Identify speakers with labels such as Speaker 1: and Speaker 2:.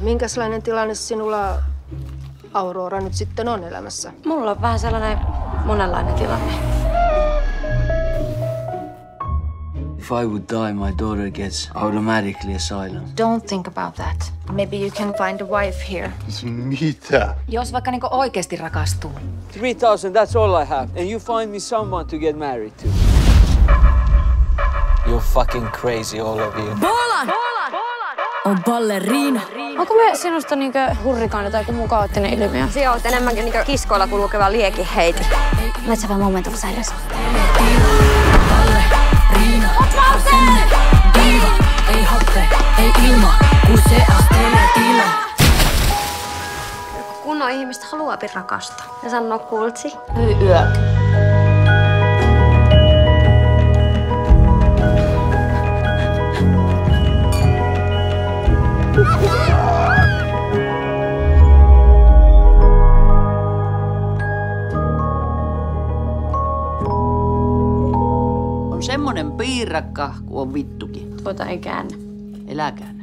Speaker 1: Minkälainen tilanne sinulla, Aurora, nyt sitten on elämässä?
Speaker 2: Mulla on vähän sellainen monenlainen tilanne.
Speaker 3: If I would die, my daughter gets automatically asylum.
Speaker 2: Don't think about that. Maybe you can find a wife here.
Speaker 4: Mitä?
Speaker 2: Jos vaikka niinku oikeasti rakastuu.
Speaker 5: 3,000, that's all I have. And you find me someone to get married to.
Speaker 3: You're fucking crazy, all of you.
Speaker 6: Bolan! On ballerina.
Speaker 2: Onko me sinusta niinkö hurrikaani tai joku muu kaoottinen ilmiö?
Speaker 7: Sinä olet enemmänkin niinku kiskoilla kulkeva liekiheiti.
Speaker 2: Let's have a moment of silence.
Speaker 6: Ballerina. Diva, ei happe, ei ilma, kun se astelee tilaa.
Speaker 7: Kunnon ihmistä haluaa rakastaa. Ja sanoo kultsi.
Speaker 2: Yö.
Speaker 8: On semmonen piirakka, kun on vittukin.
Speaker 2: Tuota ei käännä.
Speaker 8: Eläkää.